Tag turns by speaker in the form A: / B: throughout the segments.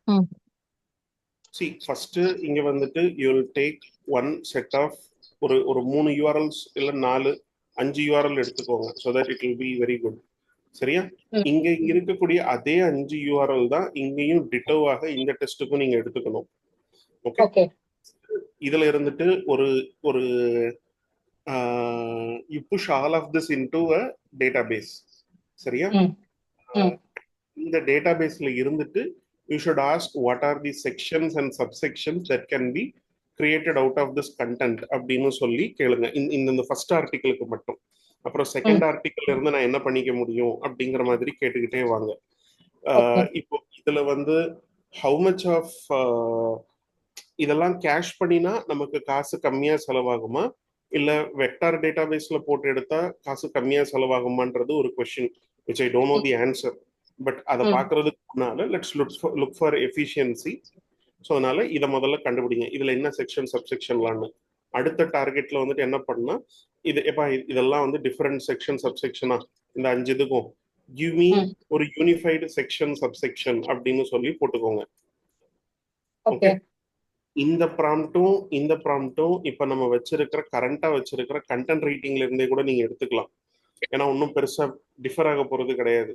A: ம்.
B: See, first இங்க வந்துட்டு you will take one set of ஒரு 3 URLs இல்ல 4 5 URL எடுத்துக்கோங்க so that it will be very good. சரியா?
A: ம்.
B: இங்க இருக்கக்கூடிய அதே 5 URL தான் இங்கேயும் டிட்டோவாக இந்த டெஸ்ட்டுக்கும் நீங்க எடுத்துக்கணும். ஓகே?
A: ஓகே.
B: இதுல இருந்துட்டு ஒரு ஒரு you push all of this into a database. சரியா?
A: ம். ம்.
B: இந்த டேட்டாபேஸ்ல இருந்துட்டு you should ask what are the sections and subsections that can be created out of this content அப்படின்னு சொல்லி கேளுங்க இந்த ஃபர்ஸ்ட் ஆர்டிகிளுக்கு மட்டும். அப்புறம் செகண்ட் ஆர்டிகிள் இருந்து நான் என்ன பண்ணிக்க முடியும் அப்படிங்கிற மாதிரி கேட்டுக்கிட்டே வாங்க. இப்போ இதுல வந்து ஹவு மச் ஆஃப் இதெல்லாம் கேஷ் பண்ணினா நமக்கு காசு கம்மியா செலவாகுமா இல்ல வெக்டார் டேட்டாபேஸ்ல போட்டு எடுத்தா காசு கம்மியா செலவாகுமான்றது ஒரு question which I don't know the answer. But அதை பார்க்கறதுக்கு முன்னால let's look for efficiency. So அதனால இதை முதல்ல கண்டுபிடிங்க இதுல என்ன செக்ஷன் சப்செக்ஷன்லான்னு. அடுத்த டார்கெட்ல வந்துட்டு என்ன பண்ணா இது எப்பா இதெல்லாம் வந்து டிஃபரெண்ட் செக்ஷன் சப்செக்ஷனா இந்த 5 இதுக்கும் கிவ் மீ ஒரு யூனிஃபைடு செக்ஷன் சப்செக்ஷன் அப்படின்னு சொல்லி போட்டுக்கோங்க. ஓகே. இந்த ப்ராம்ப்டும் இப்ப நம்ம கரண்டா வச்சிருக்கிற கண்டென்ட் ரைட்டிங்ல இருந்தே கூட நீங்க எடுத்துக்கலாம். ஏன்னா ஒன்றும் பெருசா டிஃபர் ஆக போறது கிடையாது.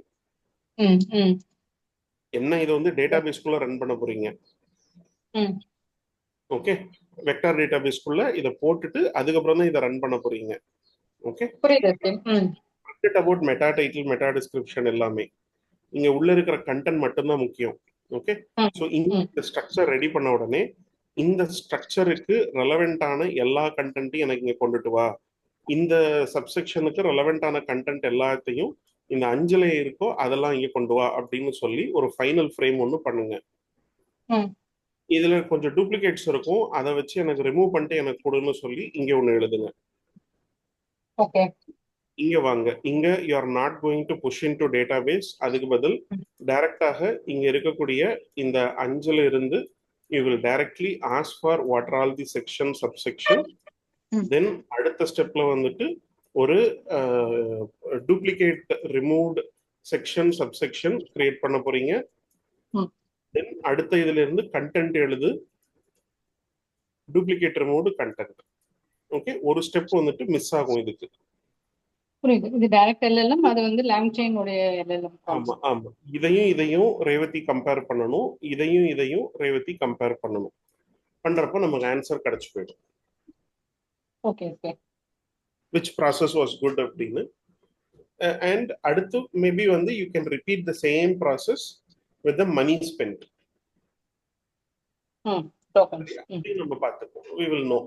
B: என்ன இது வந்து டேட்டாபேஸ்க்குள்ள ரன் பண்ண போறீங்க. ஓகே. வெக்டார் டேட்டாபேஸ்க்குள்ள இதை போட்டுட்டு அதுக்கப்புறம் தான் இதை ரன் பண்ண போறீங்க. Okay. About meta title meta description எல்லாமே இங்க உள்ள இருக்கிற கண்டென்ட் மட்டும்தான் முக்கியம். ஓகே. ஸோ இந்த ஸ்ட்ரக்சர் ரெடி பண்ண உடனே இந்த ஸ்ட்ரக்சருக்கு ரெலவெண்டான எல்லா கண்டென்ட்டையும் எனக்கு இங்க கொண்டுட்டு வா. இந்த சப்செக்ஷனுக்கு ரெலவெண்டான கண்டென்ட் எல்லாத்தையும் இந்த 5ல இருக்கோ அதெல்லாம் இங்க கொண்டு வா அப்படின்னு சொல்லி ஒரு ஃபைனல் ஃப்ரேம் ஒன்று பண்ணுங்க. இதுல கொஞ்சம் டூப்ளிகேட்ஸ் இருக்கும், அதை வச்சு எனக்கு ரிமூவ் பண்ணிட்டு எனக்கு கொடுன்னு சொல்லி இங்க ஒண்ணு எழுதுங்க.
A: ஓகே.
B: இங்க வாங்க. இங்க you are not going to push into database. அதுக்கு பதில் டைரக்டாக இங்க இருக்கக்கூடிய இந்த 5ல இருந்து you will directly ask for what are all the section subsection. Then அடுத்த ஸ்டெப்ல வந்துட்டு ஒரு duplicate removed section subsection create பண்ண போறீங்க. தென் அடுத்த இதுல இருந்து கண்டென்ட் எழுது, டூப்ளிகேட் ரிமூவ்ட் கண்டென்ட். ஓகே. ஒரு ஸ்டெப் வந்துட்டு மிஸ் ஆகும் இதுக்கு.
A: புரியுது. இது டைரக்ட் எல்எல்எம், அது வந்து லாங்செயின் உடைய எல்எல்எம்.
B: ஆமா ஆமா. இதையும் ரேவதி கம்பேர் பண்ணனும், இதையும் ரேவதி கம்பேர் பண்ணனும். பண்றப்ப நமக்கு ஆன்சர் கிடைச்சு போயிடும்.
A: Okay okay.
B: which process was good அப்படின்னு. and அடுத்து மேபி வந்து you can repeat the same process with the money spent. நம்ம பார்த்துப்போம். we will know.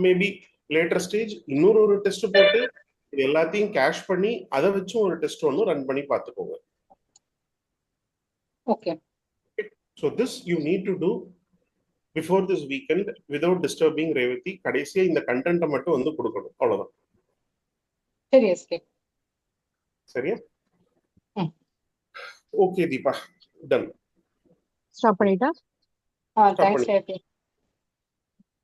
B: maybe later stage இன்னொரு டெஸ்ட் போட்டு இது எல்லாத்தையும் கேஷ் பண்ணி அதை வச்சு ஒரு டெஸ்ட் ஒன்று ரன் பண்ணி பார்த்துக்கோங்க.
A: Okay.
B: so this you need to do before this weekend without disturbing Revati. கடைசியா இந்த கண்டென்ட்டை மட்டும் வந்து கொடுக்கணும், அவ்வளவுதான். சரியா? Okay Deepa, done.
A: ஸ்டாப் பண்ணிட்டா? தேங்க்ஸ்.